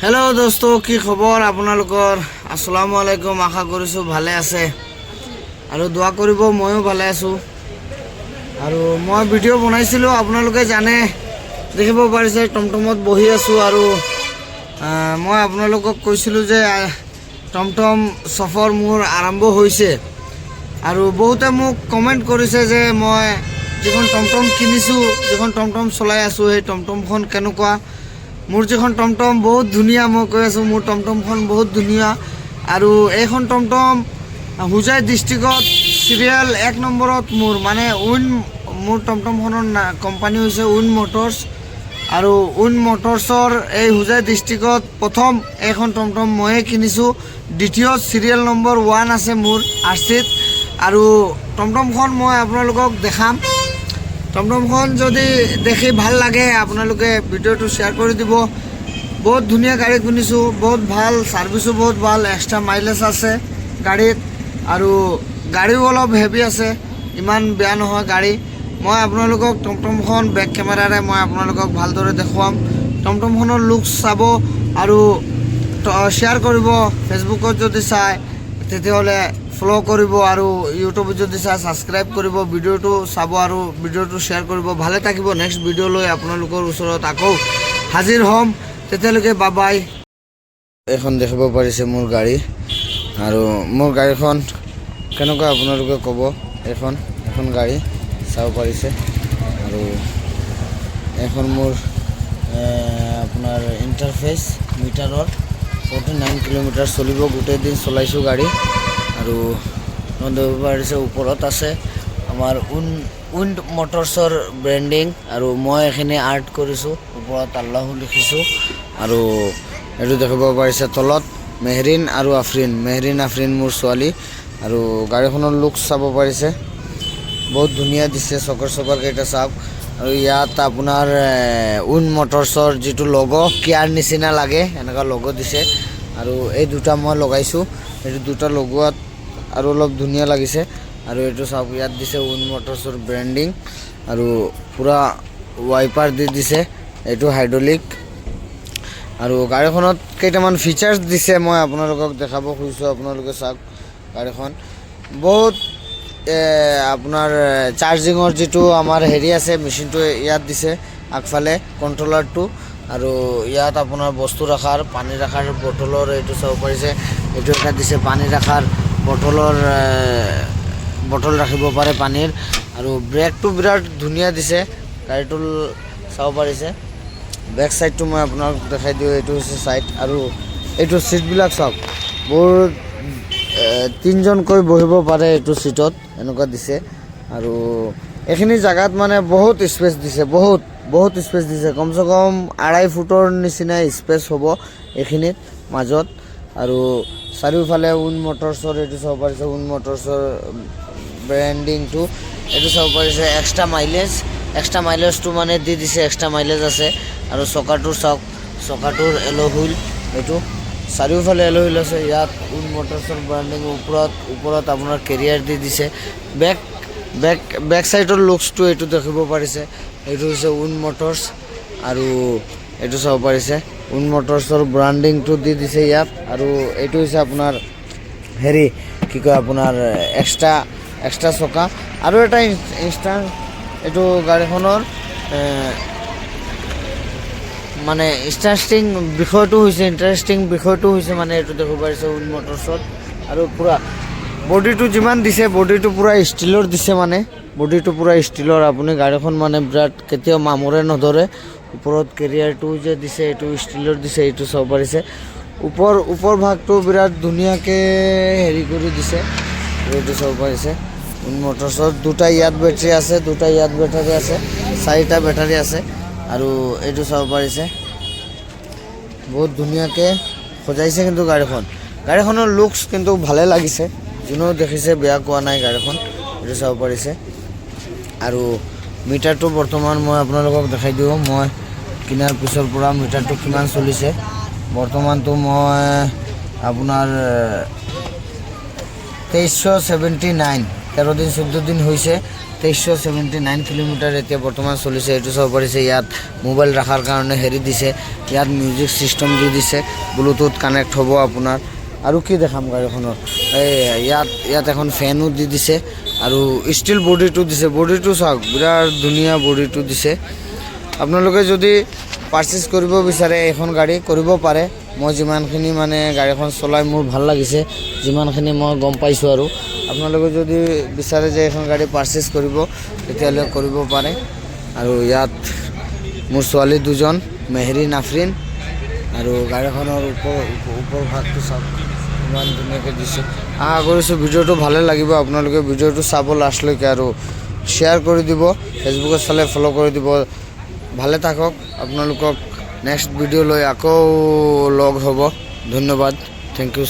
Hello दोस्तों की खबर आपनालोकर अस्सलामु आलैकुम आशा करिছো ভালে আছে আৰু দোয়া কৰিব ময়ো ভালে আছো আৰু মই ভিডিও বনাইছিলো আপোনালোকে জানে দেখিব পাৰিছে টমটমত বহি আছো আৰু মই আপোনালোকক কৈছিলো যে টমটম সফৰ মোৰ আৰম্ভ হৈছে আৰু বহুতে মোক কমেন্ট কৰিছে যে মই যখন টমটম কিনিছো যখন টমটম চলাই আছো এই টমটমখন কেনেকুৱা मोर जो टमटम बहुत धुनिया मैं कै आसो मोर टमटम बहुत धुनिया और एन टमटम हुजाई डिस्ट्रिक्ट सीरियल 1 नम्बरत मोर माने उन मोर टमटम कम्पानी उन मोटर्स और उन मोटर्सर हुजाई डिस्ट्रिक्ट प्रथम एन टमटम मैं किनिसो द्वितीय सीरियल नम्बर 1 आसे मोर आरसीत और टमटम मैं आपनालोকক देखाम टमटम जदि देखी ভাল লাগে आपनालोके भिडिओটো शेयर कर দিব बहुत धुनिया गाड़ी किनिছো बहुत ভাল सार्विसो बहुत ভাল एक्स्ट्रा माइलेज आसे गाड़ीत और गाड़ीओ अलप हेवी आसे इमान बेया নহয় गाड़ी मैं आपनालोকক टमटम बैक केमेरारे मैं आपनालोকক ভালদৰে দেখুৱাম टमटम लुक्स চাব और शेयर करिব फेसबुकत जदि चाय तेतिहले फलो करिब और यूट्यूब जदि चाय सब्सक्राइब करिब भिडिओটো चाब और भिडिओটো शेयर करिब भाले থাকিব नेक्स्ट भिडिओ লৈ आपनालोকৰ ওচৰত আকৌ हाजिर हम तेतिहলৈকে बाय बाय এখন দেখিব পাৰিছে মোৰ গাড়ী আৰু মোৰ গাড়ীখন কেনেকুৱা আপোনালোকে ক'ব এখন গাড়ী চাব পাৰিছে আৰু এখন মোৰ আপোনাৰ ইন্টাৰফেস মিটাৰৰ 49 কিলোমিটাৰ চলিব গোটেই দিন চলাইছো গাড়ী আৰু নন্দৰ পাৰিছে ওপৰত আছে আমাৰ উইন্ড মোটৰছৰ ব্ৰেন্ডিং আৰু মই এখানে আৰ্ট কৰিছো ওপৰত আল্লাহু লিখিছো আৰু এটো দেখিব পাৰিছে তলত মেহৰিন আৰু আফৰিন মোৰ ছোৱালী আৰু গাড়ীখনৰ লুক চাব পাৰিছে বহুত ধুনিয়া দিছে চকৰ কেইটা চাওক আৰু ইয়াত আপোনাৰ উইন্ড মোটৰছৰ যেটো লোগো কিয়াৰ নিচিনা লাগে এনেকা লোগো দিছে আৰু এই দুটা মই লগাইছো এই দুটা লগোৱাত আৰু অলপ ধুনিয়া লাগিছে আৰু এটো চাওক ইয়াত দিছে উইন্ড মোটৰছৰ ব্ৰেন্ডিং আৰু পুৰা ওয়াইপাৰ দি দিছে এটো হাইড্ৰলিক আৰু গাড়ীখনত কেইটামান ফিচাৰ্স দিছে মই আপোনালোকক দেখাব খুজিছো আপোনালোকে চাওক গাড়ীখন বহুত আপোনাৰ চাৰ্জিঙৰ যেটো আমাৰ হেৰি আছে মেচিনটো ইয়াত দিছে আগফালে কন্ট্ৰোলাৰটো আৰু ইয়াত আপোনাৰ বস্তু ৰাখাৰ পানী ৰাখাৰ বটলৰ এটো চাব পাৰিছে এটো এটা দিছে পানী ৰাখাৰ বটল ৰাখিব পাৰে পানীৰ আৰু ব্ৰেকটো বিৰাট ধুনিয়া দিছে গাড়ীটো চাব পাৰিছে ব্যাক সাইডটো মই আপোনাক দেখাই দিও এটো হৈছে সাইড আৰু এটো সিট বিলাক চাওক বহুত তিনজন কৈ বহিব পাৰে এটো সিটত এনেকুৱা দিছে আৰু এখিনি জায়গাত মানে বহুত স্পেস দিছে বহুত স্পেস দিছে কমসে কম 2.5 ফুটৰ নিচিনা স্পেস হ'ব এখিনিত মাজত আৰু চাৰিওফালে উইন্ড মোটৰছৰ এটো চাব পাৰিছে উইন্ড মোটৰছৰ ব্ৰেন্ডিংটো এটো চাব পাৰিছে এক্সট্ৰা মাইলেজটো মানে দি দিছে এক্সট্ৰা মাইলেজ আছে আৰু চকাটোৰ এলো হুইল এটো চাৰিওফালে এলো হুইল আছে ইয়াত উইন্ড মোটৰছৰ ব্ৰেন্ডিং ওপৰত আপোনাৰ কেৰিয়াৰ দি দিছে বেক সাইডৰ লুকসটো এটো দেখিব পাৰিছে এটো হৈছে উইন্ড মোটৰছ আৰু এটো চাব পাৰিছে উইন্ড মোটৰছৰ ব্ৰেন্ডিংটো দি দিছে ইয়াত আৰু এটো হৈছে আপোনাৰ হেৰি কি কয় আপোনাৰ এক্সট্ৰা চকা আৰু এটা ইনষ্টান্ট এটো গাড়ীখনৰ মানে ইন্টাৰেষ্টিং বিষয়টো হৈছে মানে এটো দেখিব পাৰিছে উইন্ড মোটৰছৰ আৰু পুৰা বডিটো যিমান দিছে বডিটো পুৰা ষ্টিলৰ দিছে মানে বডিটো পুৰা ষ্টিলৰ আপুনি গাড়ীখন মানে বিৰাট কেতিয়াও মামৰে নধৰে ওপৰত কেৰিয়াৰটো যে দিছে এটো ষ্টিলৰ দিছে এটো চাব পাৰিছে ওপৰ ভাগটো বিৰাট ধুনিয়াকে হেৰি কৰি দিছে এটো চাব পাৰিছে উইন্ড মোটৰছৰ দুটা ইয়াত বেটাৰী আছে চাৰিটা বেটাৰী আছে আৰু এটো চাব পাৰিছে বহুত ধুনিয়াকে সজাইছে কিন্তু গাড়ীখনৰ লুকস কিন্তু ভালে লাগিছে যোনো দেখিছে বেয়া কোৱা নাই গাড়ীখন এটো চাব পাৰিছে আৰু মিটাৰটো বৰ্তমান মই আপোনালোকক দেখাই দিও মই কিনাৰ পিছৰ পৰা মিটাৰটো কিমান চলিছে বৰ্তমানটো মই আপোনাৰ 2379 13 দিন 14 দিন হৈছে 2379 কিলোমিটাৰ এতিয়া বৰ্তমান চলিছে। এইটো চাব পাৰিছে, ইয়াত মোবাইল ৰখাৰ কাৰণে হেৰি দিছে, ইয়াত মিউজিক চিষ্টেম দি দিছে, ব্লুটুথ কানেক্ট হ'ব আপোনাৰ। আৰু কি দেখাম গাড়ীখনৰ, ইয়াত এখন ফেনো দি দিছে আৰু ষ্টিল বডিটো দিছে। বডিটো চাওক, বিৰাট ধুনীয়া বডিটো দিছে। আপোনালোকে যদি পাৰচেছ কৰিব বিচাৰে এইখন গাড়ী কৰিব পাৰে। মই যিমানখিনি মানে গাড়ীখন চলাই মোৰ ভাল লাগিছে, যিমানখিনি মই গম পাইছোঁ। আৰু আপোনালোকে যদি বিচাৰে যে এইখন গাড়ী পাৰচেছ কৰিব তেতিয়াহ'লে কৰিব পাৰে। আৰু ইয়াত মোৰ ছোৱালী দুজন, মেহৰী নাফৰিন। আৰু গাড়ীখনৰ ওপৰ ভাগটো চাওক, ইমান ধুনীয়াকৈ দিছে। আশা কৰিছোঁ ভিডিঅ'টো ভালে লাগিব, আপোনালোকে ভিডিঅ'টো চাব লাষ্টলৈকে আৰু শ্বেয়াৰ কৰি দিব, ফেচবুকত চালে ফ'ল' কৰি দিব। ভালে থাকক। আপোনালোকক নেক্সট ভিডিঅ' লৈ আকৌ লগ হ'ব। ধন্যবাদ, থেংক ইউ।